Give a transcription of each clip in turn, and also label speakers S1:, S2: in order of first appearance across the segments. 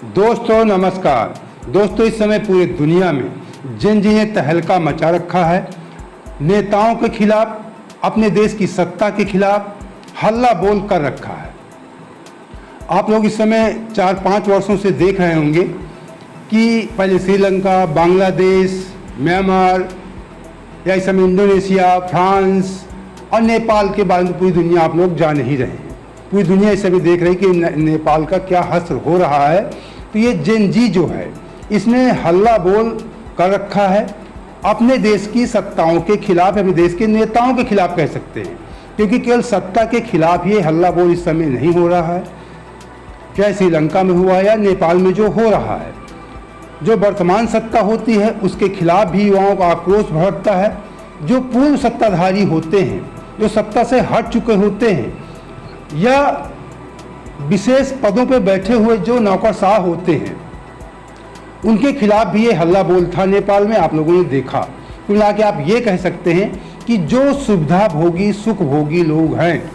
S1: दोस्तों नमस्कार। दोस्तों, इस समय पूरी दुनिया में जिन ने तहलका मचा रखा है, नेताओं के खिलाफ, अपने देश की सत्ता के खिलाफ हल्ला बोल कर रखा है। आप लोग इस समय 4-5 वर्षों से देख रहे होंगे कि पहले श्रीलंका, बांग्लादेश, म्यांमार या इस समय इंडोनेशिया, फ्रांस और नेपाल के बारे में पूरी दुनिया आप लोग जान ही रहे हैं। पूरी दुनिया इस समय देख रही कि नेपाल का क्या हश्र हो रहा है। तो ये जेन जी जो है, इसने हल्ला बोल कर रखा है अपने देश की सत्ताओं के खिलाफ, अपने देश के नेताओं के खिलाफ कह सकते हैं, क्योंकि केवल सत्ता के खिलाफ ये हल्ला बोल इस समय नहीं हो रहा है। क्या श्रीलंका में हुआ या नेपाल में जो हो रहा है, जो वर्तमान सत्ता होती है उसके खिलाफ भी युवाओं का आक्रोश भड़कता है। जो पूर्व सत्ताधारी होते हैं, जो सत्ता से हट चुके होते हैं या विशेष पदों पर बैठे हुए जो नौकरशाह होते हैं, उनके खिलाफ भी ये हल्ला बोल था नेपाल में। आप लोगों ने देखा। कुल मिला के आप ये कह सकते हैं कि जो सुविधा भोगी, सुख भोगी लोग हैं,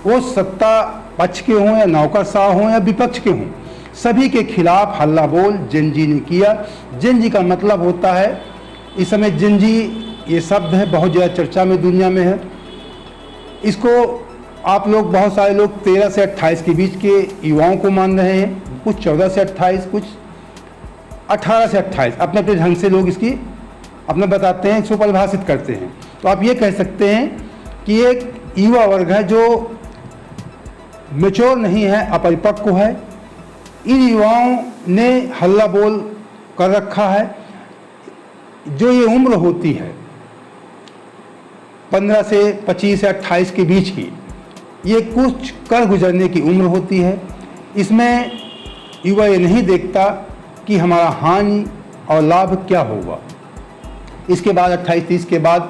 S1: वो सत्ता पक्ष के हों या नौकरशाह हों या विपक्ष के हों, सभी के खिलाफ हल्ला बोल जेन जी ने किया। जेन जी का मतलब होता है, इस समय जेन जी ये शब्द है, बहुत ज़्यादा चर्चा में दुनिया में है। इसको आप लोग, बहुत सारे लोग 13 से 28 के बीच के युवाओं को मान रहे हैं, कुछ 14 से 28, कुछ 18 से 28, अपने अपने ढंग से लोग इसकी अपने बताते हैं, इसको परिभाषित करते हैं। तो आप ये कह सकते हैं कि एक युवा वर्ग है जो मैच्योर नहीं है, अपरिपक्व है। इन युवाओं ने हल्ला बोल कर रखा है। जो ये उम्र होती है 15 से 25 या 28 के बीच की, ये कुछ कर गुजरने की उम्र होती है। इसमें युवा ये नहीं देखता कि हमारा हानि और लाभ क्या होगा। इसके बाद 28-30 के बाद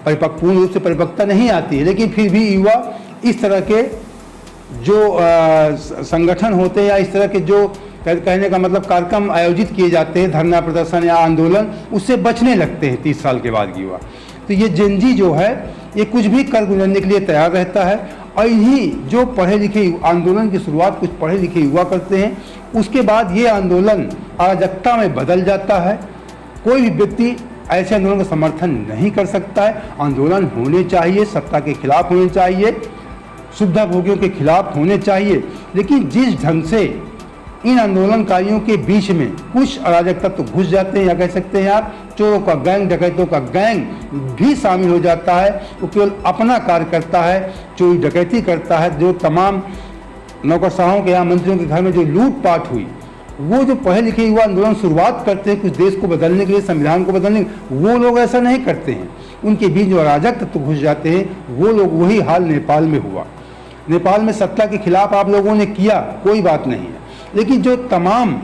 S1: पूर्ण रूप से परिपक्वता नहीं आती है, लेकिन फिर भी युवा इस तरह के जो संगठन होते हैं या इस तरह के जो कहने का मतलब कार्यक्रम आयोजित किए जाते हैं, धरना प्रदर्शन या आंदोलन, उससे बचने लगते हैं 30 साल के बाद युवा। तो ये जेन जी जो है, ये कुछ भी कर गुजरने के लिए तैयार रहता है। और इन्हीं जो पढ़े लिखे आंदोलन की शुरुआत कुछ पढ़े लिखे युवा करते हैं, उसके बाद ये आंदोलन अराजकता में बदल जाता है। कोई भी व्यक्ति ऐसे आंदोलन का समर्थन नहीं कर सकता है। आंदोलन होने चाहिए, सत्ता के खिलाफ होने चाहिए, सुविधा भोगियों के खिलाफ होने चाहिए, लेकिन जिस ढंग से इन आंदोलनकारियों के बीच में कुछ अराजक तत्व तो घुस जाते हैं, या कह सकते हैं आप चोरों का गैंग, डकैतों का गैंग भी शामिल हो जाता है। वो केवल अपना कार्य करता है, चोरी डकैती करता है। जो तमाम नौकरशाहों के या मंत्रियों के घर में जो लूटपाट हुई, वो जो पढ़े लिखे युवा आंदोलन शुरुआत करते हैं कुछ देश को बदलने के लिए, संविधान को बदलने के लिए, वो लोग ऐसा नहीं करते हैं। उनके बीच जो अराजक तत्व घुस जाते हैं, वो लोग, वही हाल नेपाल में हुआ। नेपाल में सत्ता के खिलाफ आप लोगों ने किया, कोई बात नहीं है, लेकिन जो तमाम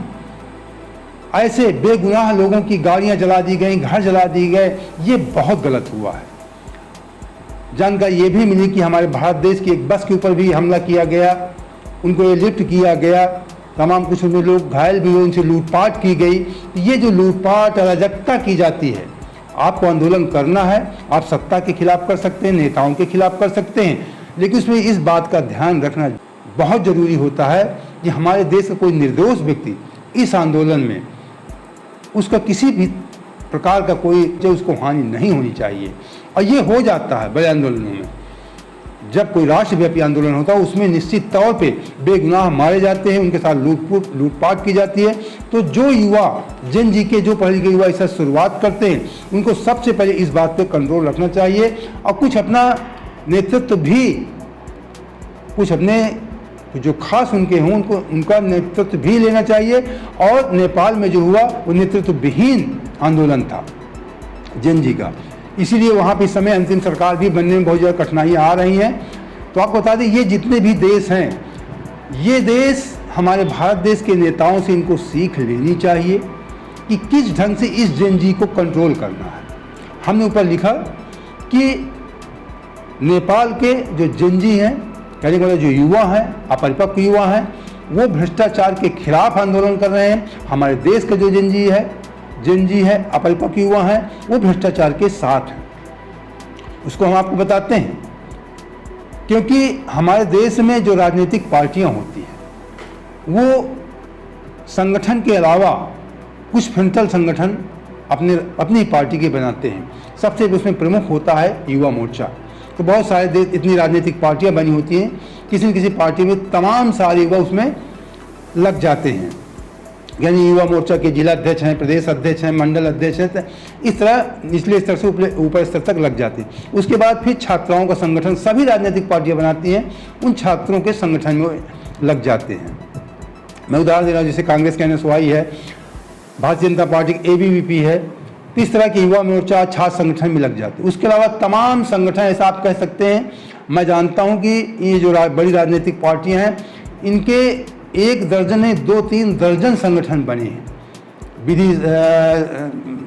S1: ऐसे बेगुनाह लोगों की गाड़ियां जला दी गई, घर जला दिए गए, ये बहुत गलत हुआ है। जानकारी ये भी मिली कि हमारे भारत देश की एक बस के ऊपर भी हमला किया गया, उनको ये लिफ्ट किया गया, तमाम कुछ उनमें लोग घायल भी हुए, उनसे लूटपाट की गई। ये जो लूटपाट अराजकता की जाती है, आपको आंदोलन करना है, आप सत्ता के खिलाफ कर सकते हैं, नेताओं के खिलाफ कर सकते हैं, लेकिन उसमें इस बात का ध्यान रखना बहुत ज़रूरी होता है कि हमारे देश का कोई निर्दोष व्यक्ति इस आंदोलन में, उसका किसी भी प्रकार का कोई उसको हानि नहीं होनी चाहिए। और ये हो जाता है बड़े आंदोलनों में। जब कोई राष्ट्रव्यापी आंदोलन होता है, उसमें निश्चित तौर पे बेगुनाह मारे जाते हैं, उनके साथ लूटपाट की जाती है। तो जो युवा, जेन जी के जो पढ़े लिखे युवा इससे शुरुआत करते हैं, उनको सबसे पहले इस बात पे कंट्रोल रखना चाहिए और कुछ अपना नेतृत्व भी, कुछ अपने जो खास उनके हों, उनको उनका नेतृत्व भी लेना चाहिए। और नेपाल में जो हुआ वो नेतृत्व विहीन आंदोलन था जेन जी का, इसीलिए वहाँ पे इस समय अंतिम सरकार भी बनने में बहुत ज़्यादा कठिनाइयाँ आ रही हैं। तो आपको बता दें, ये जितने भी देश हैं, ये देश हमारे भारत देश के नेताओं से इनको सीख लेनी चाहिए कि किस ढंग से इस जेन जी को कंट्रोल करना है। हमने ऊपर लिखा कि नेपाल के जो जेन जी हैं, कहने का मतलब जो युवा हैं, अपरिपक्व युवा हैं, वो भ्रष्टाचार के खिलाफ आंदोलन कर रहे हैं। हमारे देश का जो जेन जी है, अपरिपक्व युवा हैं, वो भ्रष्टाचार के साथ हैं। उसको हम आपको बताते हैं, क्योंकि हमारे देश में जो राजनीतिक पार्टियां होती हैं, वो संगठन के अलावा कुछ फ्रंटल संगठन अपनी पार्टी के बनाते हैं। सबसे उसमें प्रमुख होता है युवा मोर्चा। तो बहुत सारे देश इतनी राजनीतिक पार्टियां बनी होती हैं, किसी न किसी पार्टी में तमाम सारे युवा उसमें लग जाते हैं, यानी युवा मोर्चा के जिला अध्यक्ष हैं, प्रदेश अध्यक्ष हैं, मंडल अध्यक्ष हैं, इस तरह निचले स्तर से ऊपर स्तर तक लग जाते हैं। उसके बाद फिर छात्राओं का संगठन सभी राजनीतिक पार्टियां बनाती हैं, उन छात्रों के संगठन में लग जाते हैं। मैं उदाहरण दे रहा हूँ, जैसे कांग्रेस के NSY है, भारतीय जनता पार्टी की ABVP है, तो इस तरह के युवा मोर्चा छात्र संगठन में लग जाते हैं। उसके अलावा तमाम संगठन ऐसा आप कह सकते हैं। मैं जानता हूँ कि ये जो बड़ी राजनीतिक पार्टियाँ हैं, इनके 1 दर्जन नहीं 2-3 दर्जन संगठन बने हैं। विधि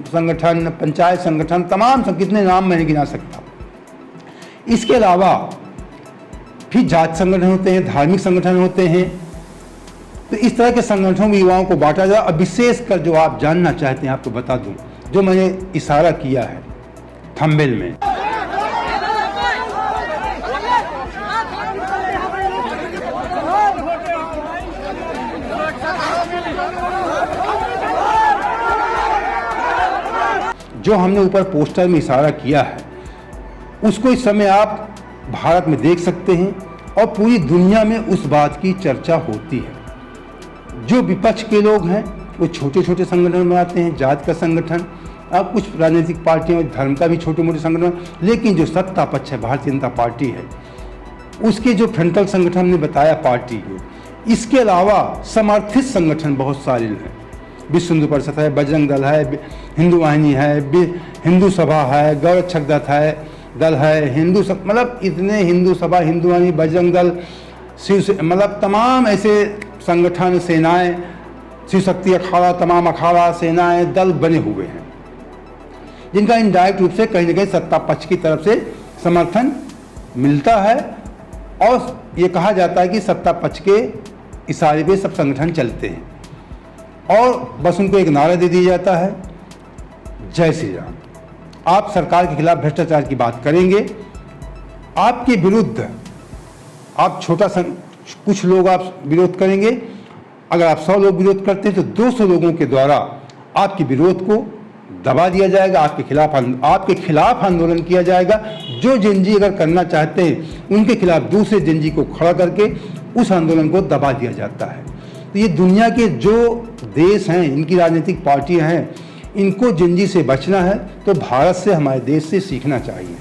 S1: संगठन, पंचायत संगठन, तमाम कितने नाम मैं नहीं गिना सकता। इसके अलावा फिर जाति संगठन होते हैं, धार्मिक संगठन होते हैं। तो इस तरह के संगठनों में युवाओं को बांटा जाए। अब विशेषकर जो आप जानना चाहते हैं आपको बता दूं, जो मैंने इशारा किया है थंबनेल में, जो हमने ऊपर पोस्टर में इशारा किया है, उसको इस समय आप भारत में देख सकते हैं और पूरी दुनिया में उस बात की चर्चा होती है। जो विपक्ष के लोग हैं वो छोटे छोटे संगठन बनाते हैं, जाति का संगठन, अब कुछ राजनीतिक पार्टियों में धर्म का भी छोटे मोटे संगठन, लेकिन जो सत्ता पक्ष है भारतीय जनता पार्टी है, उसके जो फ्रंटल संगठन ने बताया पार्टी को, इसके अलावा समर्थित संगठन बहुत सारे हैं। विश्व हिंदू परिषद है, बजरंग दल है, हिंदू वाहिनी है, हिंदू सभा है, गौरक्षक दल है, मतलब इतने हिंदू सभा, हिंदू वाहिनी, बजरंग दल, मतलब तमाम ऐसे संगठन, सेनाएं, शिव शक्ति अखाड़ा, तमाम अखाड़ा, सेनाएं, दल बने हुए हैं, जिनका इनडायरेक्ट रूप से कहीं न कहीं सत्ता पक्ष की तरफ से समर्थन मिलता है। और ये कहा जाता है कि सत्ता पक्ष के इशारे पे सब संगठन चलते हैं, और बस उनको एक नारा दे दिया जाता है, जय श्री राम। आप सरकार के खिलाफ भ्रष्टाचार की बात करेंगे, आपके विरुद्ध आप कुछ लोग आप विरोध करेंगे। अगर आप 100 लोग विरोध करते हैं तो 200 लोगों के द्वारा आपके विरोध को दबा दिया जाएगा, आपके खिलाफ आंदोलन किया जाएगा। जो जिंजी अगर करना चाहते हैं उनके खिलाफ दूसरे जिंजी को खड़ा करके उस आंदोलन को दबा दिया जाता है। तो ये दुनिया के जो देश हैं, इनकी राजनीतिक पार्टियां हैं, इनको जिंजी से बचना है तो भारत से, हमारे देश से सीखना चाहिए।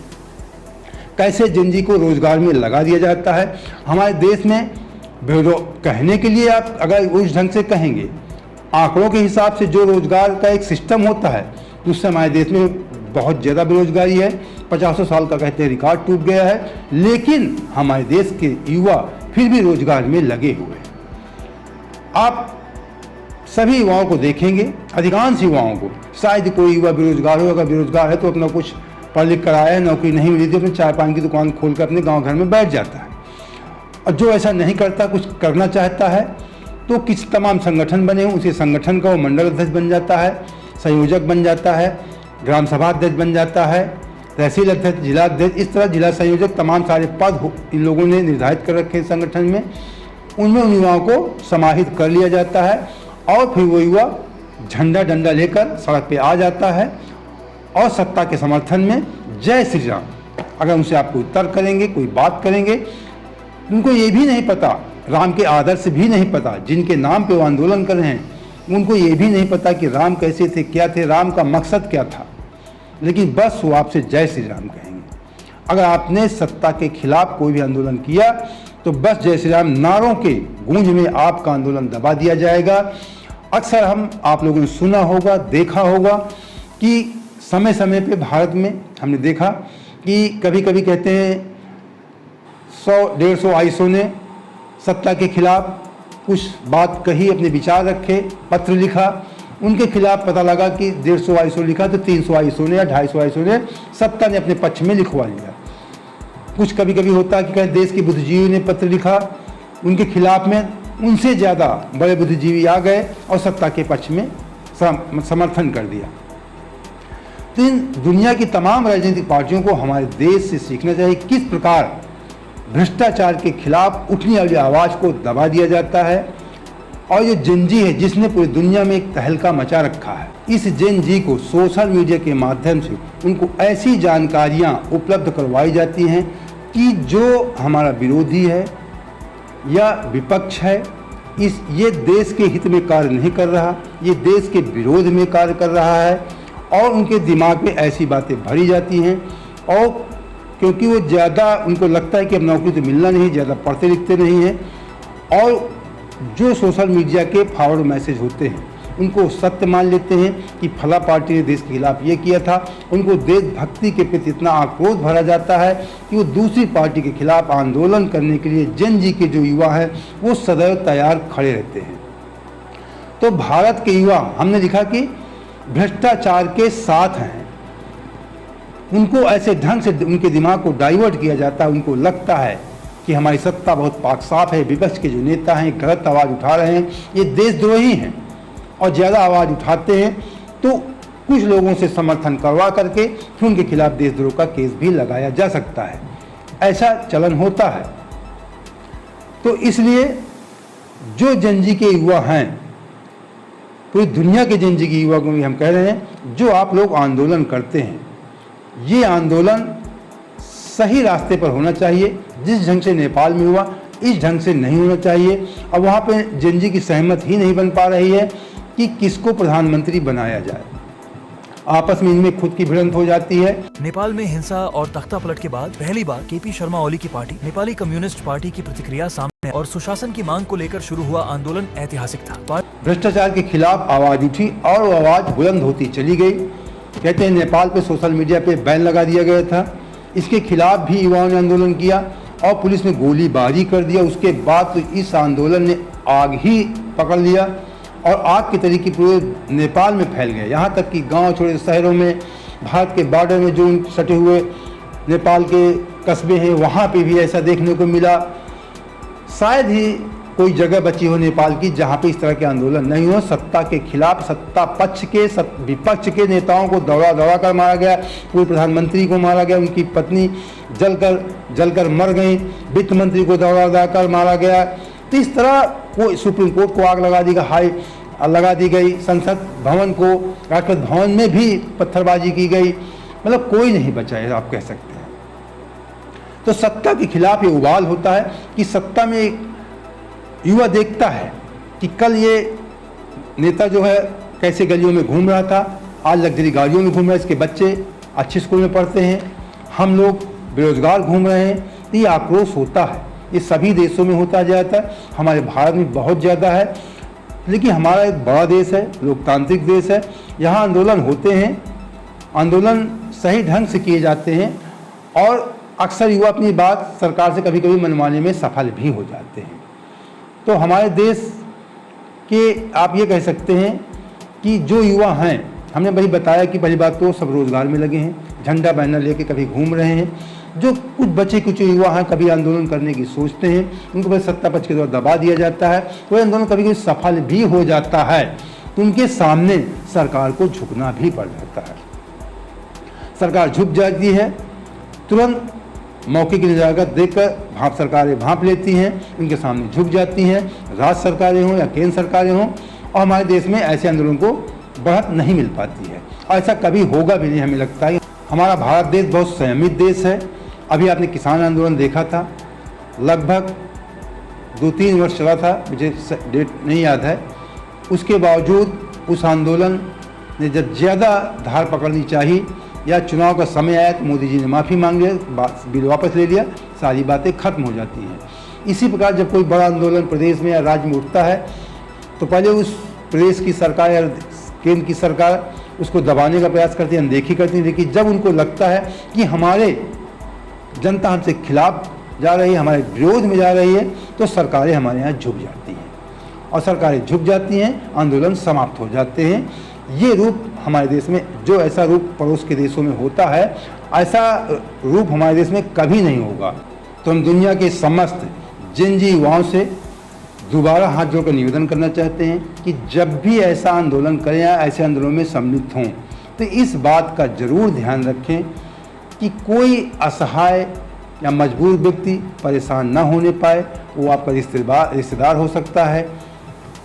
S1: कैसे जिंजी को रोजगार में लगा दिया जाता है। हमारे देश में कहने के लिए आप अगर उस ढंग से कहेंगे, आंकड़ों के हिसाब से जो रोजगार का एक सिस्टम होता है, उससे हमारे देश में बहुत ज़्यादा बेरोजगारी है। 50 साल का कहते हैं रिकॉर्ड टूट गया है, लेकिन हमारे देश के युवा फिर भी रोजगार में लगे हुए हैं। आप सभी युवाओं को देखेंगे, अधिकांश युवाओं को, शायद कोई युवा बेरोजगार हो, अगर बेरोजगार है तो अपना कुछ पढ़ लिख कर आया है, नौकरी नहीं मिली थी, अपने चाय पान की दुकान खोलकर अपने गांव घर में बैठ जाता है। और जो ऐसा नहीं करता, कुछ करना चाहता है, तो किस तमाम संगठन बने हों, उसी संगठन का वो मंडल अध्यक्ष बन जाता है, संयोजक बन जाता है, ग्राम सभा अध्यक्ष बन जाता है, तहसील अध्यक्ष, जिला अध्यक्ष, इस तरह जिला संयोजक, तमाम सारे पद इन लोगों ने निर्धारित कर रखे हैं संगठन में। उनमें उन युवाओं को समाहित कर लिया जाता है और फिर वो युवा झंडा डंडा लेकर सड़क पे आ जाता है और सत्ता के समर्थन में जय श्री राम। अगर उनसे आप कोई तर्क करेंगे, कोई बात करेंगे, उनको ये भी नहीं पता, राम के आदर्श भी नहीं पता, जिनके नाम पे वो आंदोलन कर रहे हैं उनको ये भी नहीं पता कि राम कैसे थे, क्या थे, राम का मकसद क्या था, लेकिन बस वो आपसे जय श्री राम कहेंगे। अगर आपने सत्ता के खिलाफ कोई भी आंदोलन किया तो बस जय श्री राम नारों के गूंज में आपका आंदोलन दबा दिया जाएगा। अक्सर आप लोगों ने सुना होगा, देखा होगा कि समय समय पे भारत में हमने देखा कि कभी कभी कहते हैं 100-150 आईसो ने सत्ता के खिलाफ कुछ बात कही, अपने विचार रखे, पत्र लिखा, उनके खिलाफ पता लगा कि 150 आईसो लिखा तो 300 आईसो ने या 250 आईसो ने सत्ता ने अपने पक्ष में लिखवा लिया। कुछ कभी कभी होता है कि कहीं देश के बुद्धिजीवी ने पत्र लिखा उनके खिलाफ में, उनसे ज़्यादा बड़े बुद्धिजीवी आ गए और सत्ता के पक्ष में समर्थन कर दिया। तो इन दुनिया की तमाम राजनीतिक पार्टियों को हमारे देश से सीखना चाहिए किस प्रकार भ्रष्टाचार के खिलाफ उठने वाली आवाज़ को दबा दिया जाता है और जो जेन जी है जिसने पूरी दुनिया में एक तहलका मचा रखा है, इस जेन जी को सोशल मीडिया के माध्यम से उनको ऐसी जानकारियां उपलब्ध करवाई जाती हैं कि जो हमारा विरोधी है या विपक्ष है, ये देश के हित में कार्य नहीं कर रहा, ये देश के विरोध में कार्य कर रहा है, और उनके दिमाग में ऐसी बातें भरी जाती हैं। और क्योंकि वो ज़्यादा उनको लगता है कि अब नौकरी तो मिलना नहीं, ज़्यादा पढ़ते लिखते नहीं हैं, और जो सोशल मीडिया के फॉरवर्ड मैसेज होते हैं उनको सत्य मान लेते हैं कि फला पार्टी ने देश के खिलाफ ये किया था। उनको देशभक्ति के प्रति इतना आक्रोश भरा जाता है कि वो दूसरी पार्टी के खिलाफ आंदोलन करने के लिए जेन जी के जो युवा हैं वो सदैव तैयार खड़े रहते हैं। तो भारत के युवा, हमने लिखा कि भ्रष्टाचार के साथ हैं, उनको ऐसे ढंग से उनके दिमाग को डाइवर्ट किया जाता है। उनको लगता है कि हमारी सत्ता बहुत पाक साफ है, विपक्ष के जो नेता हैं गलत आवाज़ उठा रहे हैं, ये देशद्रोही हैं, और ज़्यादा आवाज़ उठाते हैं तो कुछ लोगों से समर्थन करवा करके फिर उनके खिलाफ देशद्रोह का केस भी लगाया जा सकता है। ऐसा चलन होता है। तो इसलिए जो जेन जी के युवा हैं, पूरी दुनिया के जेन जी के युवा को भी हम कह रहे हैं, जो आप लोग आंदोलन करते हैं, ये आंदोलन सही रास्ते पर होना चाहिए। जिस ढंग से नेपाल में हुआ इस ढंग से नहीं होना चाहिए। और वहाँ पे जेन जी की सहमत ही नहीं बन पा रही है कि किसको प्रधानमंत्री बनाया जाए। आपस में इनमें खुद की भिड़ंत हो जाती है।
S2: नेपाल में हिंसा और तख्ता पलट के बाद पहली बार केपी शर्मा ओली की पार्टी नेपाली कम्युनिस्ट पार्टी की प्रतिक्रिया सामने और सुशासन की मांग को लेकर शुरू हुआ आंदोलन ऐतिहासिक था।
S1: भ्रष्टाचार के खिलाफ आवाज उठी और आवाज बुलंद होती चली गई। कहते हैं नेपाल पे सोशल मीडिया पे बैन लगा दिया गया था। इसके खिलाफ भी युवाओं ने आंदोलन किया और पुलिस ने गोलीबारी कर दिया। उसके बाद तो इस आंदोलन ने आग ही पकड़ लिया और आग के तरीके पूरे नेपाल में फैल गए। यहाँ तक कि गांव छोटे शहरों में, भारत के बॉर्डर में जो सटे हुए नेपाल के कस्बे हैं वहाँ पे भी ऐसा देखने को मिला। शायद ही कोई जगह बची हो नेपाल की जहाँ पे इस तरह के आंदोलन नहीं हो। सत्ता के खिलाफ, सत्ता पक्ष के, विपक्ष के नेताओं को दौड़ा कर मारा गया। पूर्व प्रधानमंत्री को मारा गया, उनकी पत्नी जलकर मर गई, वित्त मंत्री को दौड़ा कर मारा गया। तो इस तरह वो सुप्रीम कोर्ट को आग लगा दी गई। संसद भवन को, राष्ट्रपति भवन में भी पत्थरबाजी की गई। मतलब कोई नहीं बचा है, आप कह सकते हैं। तो सत्ता के खिलाफ ये उबाल होता है कि सत्ता में एक युवा देखता है कि कल ये नेता जो है कैसे गलियों में घूम रहा था, आज लग्जरी गाड़ियों में घूम रहा है, इसके बच्चे अच्छे स्कूल में पढ़ते हैं, हम लोग बेरोजगार घूम रहे हैं। तो ये आक्रोश होता है। ये सभी देशों में होता जाता है, हमारे भारत में बहुत ज़्यादा है। लेकिन हमारा एक बड़ा देश है, लोकतांत्रिक देश है, यहाँ आंदोलन होते हैं, आंदोलन सही ढंग से किए जाते हैं और अक्सर युवा अपनी बात सरकार से कभी कभी मनवाने में सफल भी हो जाते हैं। तो हमारे देश के आप ये कह सकते हैं कि जो युवा हैं, हमने वही बताया कि पहली बात तो सब रोजगार में लगे हैं, झंडा बैनर लेके कभी घूम रहे हैं। जो कुछ बचे कुछ युवा हैं कभी आंदोलन करने की सोचते हैं, उनको बस सत्ता पक्ष के द्वारा दबा दिया जाता है। कोई आंदोलन कभी कभी सफल भी हो जाता है तो उनके सामने सरकार को झुकना भी पड़ जाता है। सरकार झुक जाती है, तुरंत मौके की नजाकत देखकर सरकारें भांप लेती हैं, उनके सामने झुक जाती हैं, राज्य सरकारें हों या केंद्र सरकारें हों। और हमारे देश में ऐसे आंदोलन को बढ़त नहीं मिल पाती है, ऐसा कभी होगा भी नहीं। हमें लगता है हमारा भारत देश बहुत संयमित देश है। अभी आपने किसान आंदोलन देखा था, लगभग 2-3 वर्ष चला था, मुझे डेट नहीं याद है। उसके बावजूद उस आंदोलन ने जब ज़्यादा धार पकड़नी चाहिए या चुनाव का समय आया तो मोदी जी ने माफ़ी मांग लिया, बिल वापस ले लिया, सारी बातें खत्म हो जाती हैं। इसी प्रकार जब कोई बड़ा आंदोलन प्रदेश में या राज्य में उठता है तो पहले उस प्रदेश की सरकार या केंद्र की सरकार उसको दबाने का प्रयास करती है, अनदेखी करती है। लेकिन जब उनको लगता है कि हमारे जनता हमसे खिलाफ जा रही है, हमारे विरोध में जा रही है, तो सरकारें हमारे यहाँ झुक जाती हैं और सरकारें झुक जाती हैं, आंदोलन समाप्त हो जाते हैं। ये रूप हमारे देश में, जो ऐसा रूप पड़ोस के देशों में होता है, ऐसा रूप हमारे देश में कभी नहीं होगा। तो हम दुनिया के समस्त जेन जी युवाओं से दोबारा हाथ जोड़कर निवेदन करना चाहते हैं कि जब भी ऐसा आंदोलन करें या ऐसे आंदोलन में सम्मिलित हों तो इस बात का जरूर ध्यान रखें कि कोई असहाय या मजबूर व्यक्ति परेशान न होने पाए। वो आपका रिश्तेदार हो सकता है,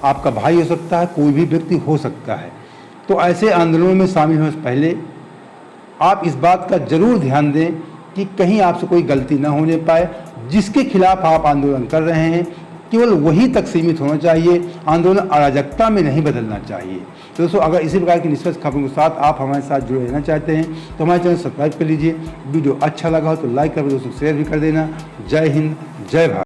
S1: आपका भाई हो सकता है, कोई भी व्यक्ति हो सकता है। तो ऐसे आंदोलनों में शामिल होने से पहले आप इस बात का जरूर ध्यान दें कि कहीं आपसे कोई गलती ना होने पाए। जिसके खिलाफ आप आंदोलन कर रहे हैं केवल वहीं तक सीमित होना चाहिए, आंदोलन अराजकता में नहीं बदलना चाहिए। तो दोस्तों, अगर इसी प्रकार की निष्पक्ष खबरों के साथ आप हमारे साथ जुड़े रहना चाहते हैं तो हमारे चैनल सब्सक्राइब कर लीजिए। वीडियो अच्छा लगा हो तो लाइक कर दोस्तों शेयर भी कर देना। जय हिंद, जय भारत।